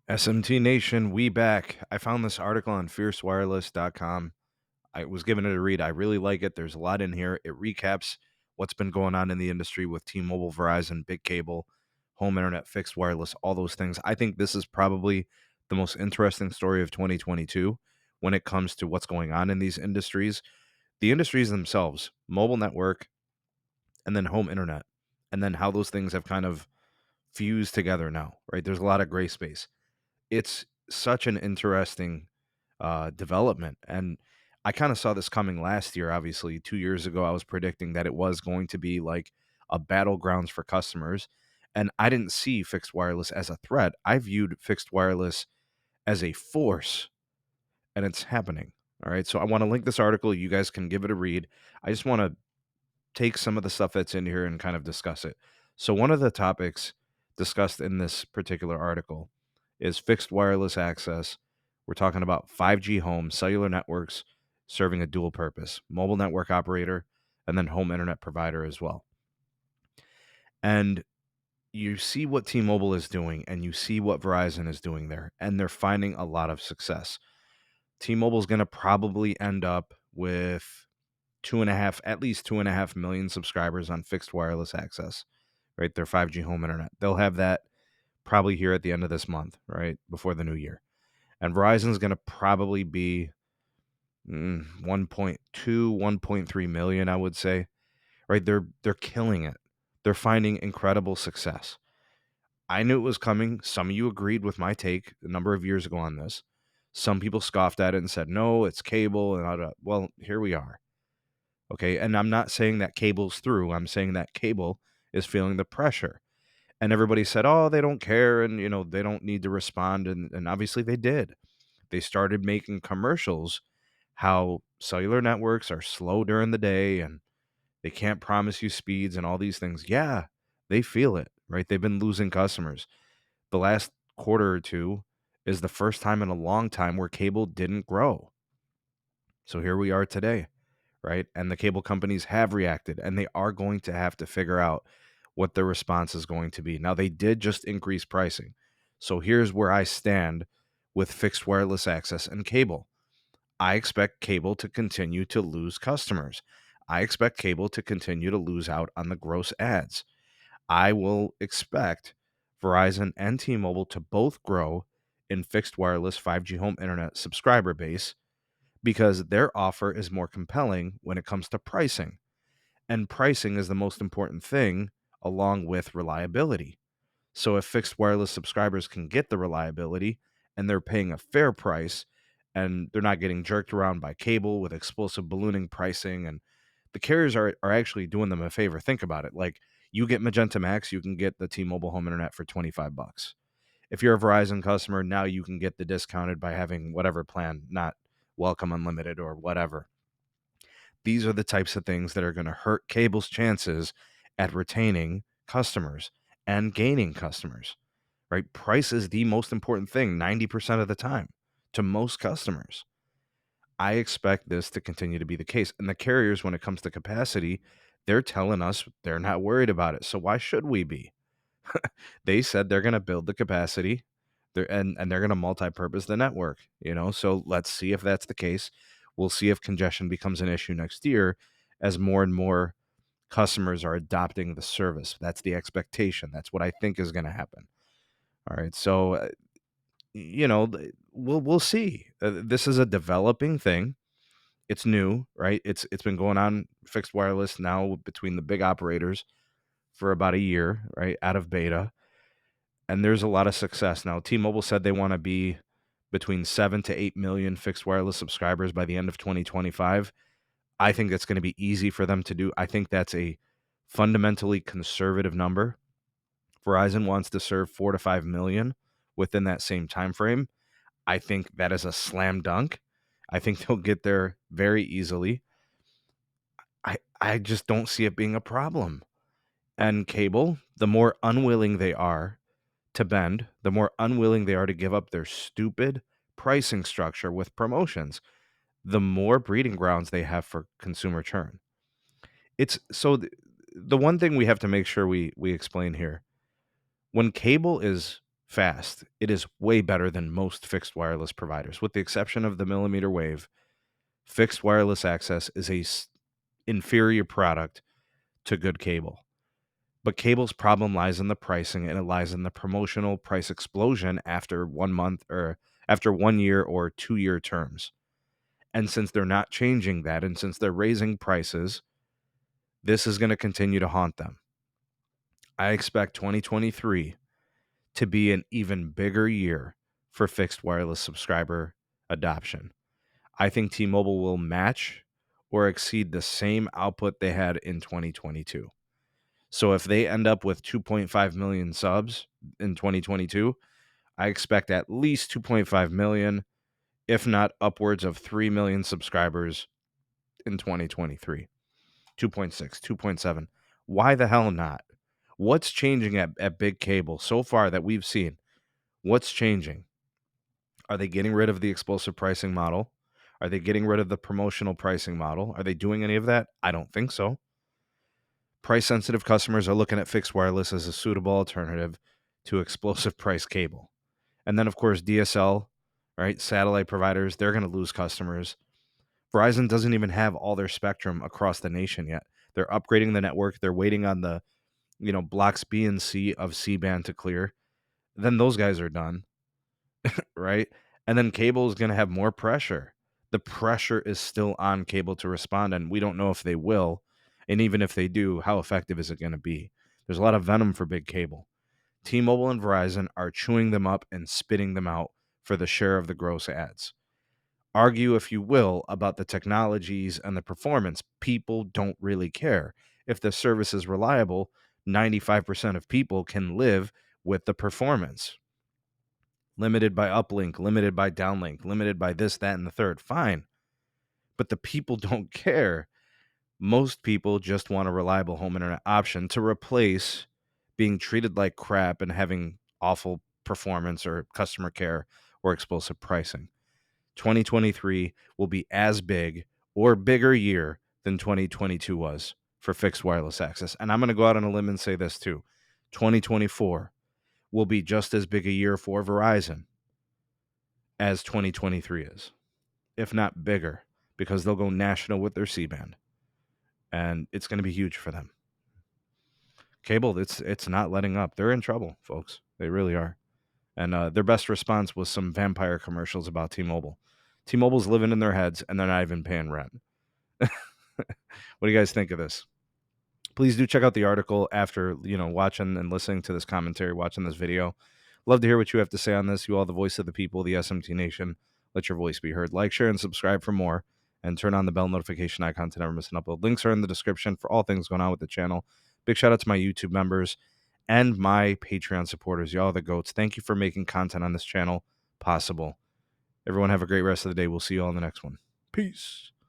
SMT Nation, we back. I found this article on fiercewireless.com. I was given it a read. I really like it. There's a lot in here. It recaps what's been going on in the industry with T-Mobile, Verizon, big cable, home internet, fixed wireless, all those things. I think this is probably the most interesting story of 2022 when it comes to what's going on in these industries. The industries themselves, mobile network, and then home internet, and then how those things have kind of fused together now, right? There's a lot of gray space. It's such an interesting development. And I kind of saw this coming last year. Obviously, 2 years ago, I was predicting that it was going to be like a battlegrounds for customers. And I didn't see fixed wireless as a threat. I viewed fixed wireless as a force, and it's happening. All right. So I want to link this article. You guys can give it a read. I just want to take some of the stuff that's in here and kind of discuss it. So, one of the topics discussed in this particular article is fixed wireless access. We're talking about 5G home cellular networks serving a dual purpose, mobile network operator, and then home internet provider as well. And you see what T-Mobile is doing and you see what Verizon is doing there, and they're finding a lot of success. T-Mobile is going to probably end up with at least 2.5 million subscribers on fixed wireless access, right? Their 5G home internet. They'll have that probably here at the end of this month, right? Before the new year. And Verizon's going to probably be 1.2, 1.3 million, I would say, right? They're killing it. They're finding incredible success. I knew it was coming. Some of you agreed with my take a number of years ago on this. Some people scoffed at it and said, no, it's cable. And well, here we are. Okay. And I'm not saying that cable's through. I'm saying that cable is feeling the pressure. And everybody said, oh, they don't care. And, they don't need to respond. And obviously they did. They started making commercials how cellular networks are slow during the day and they can't promise you speeds and all these things. Yeah, they feel it, right? They've been losing customers. The last quarter or two is the first time in a long time where cable didn't grow. So here we are today, right? And the cable companies have reacted and they are going to have to figure out what their response is going to be. Now, they did just increase pricing. So here's where I stand with fixed wireless access and cable. I expect cable to continue to lose customers. I expect cable to continue to lose out on the gross ads. I will expect Verizon and T-Mobile to both grow in fixed wireless 5G home internet subscriber base because their offer is more compelling when it comes to pricing. And pricing is the most important thing along with reliability. So if fixed wireless subscribers can get the reliability and they're paying a fair price and they're not getting jerked around by cable with explosive ballooning pricing, and the carriers are actually doing them a favor. Think about it. Like, you get Magenta MAX, you can get the T-Mobile home internet for $25. If you're a Verizon customer, now you can get the discounted by having whatever plan, not Welcome Unlimited or whatever. These are the types of things that are going to hurt cable's chances at retaining customers and gaining customers, right? Price is the most important thing 90% of the time to most customers. I expect this to continue to be the case. And the carriers, when it comes to capacity, they're telling us they're not worried about it. So why should we be? They said they're going to build the capacity and they're going to multi-purpose the network, so let's see if that's the case. We'll see if congestion becomes an issue next year as more and more customers are adopting the service. That's the expectation. That's what I think is going to happen. All right. So, we'll see. This is a developing thing. It's new, right? It's been going on fixed wireless now between the big operators for about a year, right? Out of beta. And there's a lot of success. Now, T-Mobile said they want to be between 7 to 8 million fixed wireless subscribers by the end of 2025. I think that's going to be easy for them to do. I think that's a fundamentally conservative number. Verizon wants to serve 4 to 5 million within that same time frame. I think that is a slam dunk. I think they'll get there very easily. I just don't see it being a problem. And cable, the more unwilling they are to bend, the more unwilling they are to give up their stupid pricing structure with promotions, the more breeding grounds they have for consumer churn. It's so the one thing we have to make sure we explain here, when cable is fast. It is way better than most fixed wireless providers. With the exception of the mmWave, fixed wireless access is a inferior product to good cable. But cable's problem lies in the pricing, and it lies in the promotional price explosion after 1 month or after 1 year or 2-year terms. And since they're not changing that, and since they're raising prices, this is going to continue to haunt them. I expect 2023 to be an even bigger year for fixed wireless subscriber adoption. I think T-Mobile will match or exceed the same output they had in 2022. So if they end up with 2.5 million subs in 2022, I expect at least 2.5 million, if not upwards of 3 million subscribers in 2023. 2.6, 2.7. Why the hell not? What's changing at Big Cable so far that we've seen? What's changing? Are they getting rid of the explosive pricing model? Are they getting rid of the promotional pricing model? Are they doing any of that? I don't think so. Price-sensitive customers are looking at fixed wireless as a suitable alternative to explosive price cable. And then, of course, DSL, right? Satellite providers, they're going to lose customers. Verizon doesn't even have all their spectrum across the nation yet. They're upgrading the network. They're waiting on the, blocks B and C of C-band to clear. Then those guys are done, right? And then cable is going to have more pressure. The pressure is still on cable to respond, and we don't know if they will. And even if they do, how effective is it going to be? There's a lot of venom for big cable. T-Mobile and Verizon are chewing them up and spitting them out for the share of the gross ads. Argue, if you will, about the technologies and the performance. People don't really care. If the service is reliable, 95% of people can live with the performance. Limited by uplink, limited by downlink, limited by this, that, and the third. Fine. But the people don't care. Most people just want a reliable home internet option to replace being treated like crap and having awful performance or customer care or explosive pricing. 2023 will be as big or bigger year than 2022 was for fixed wireless access. And I'm going to go out on a limb and say this too. 2024 will be just as big a year for Verizon as 2023 is, if not bigger, because they'll go national with their C-band. And it's going to be huge for them. Cable, it's not letting up. They're in trouble, folks. They really are. And their best response was some vampire commercials about T-Mobile. T-Mobile's living in their heads, and they're not even paying rent. What do you guys think of this? Please do check out the article after, watching and listening to this commentary, watching this video. Love to hear what you have to say on this. You all the voice of the people, the SMT Nation. Let your voice be heard. Like, share, and subscribe for more. And turn on the bell notification icon to never miss an upload. Links are in the description for all things going on with the channel. Big shout out to my YouTube members and my Patreon supporters. Y'all are the GOATs. Thank you for making content on this channel possible. Everyone have a great rest of the day. We'll see you all in the next one. Peace.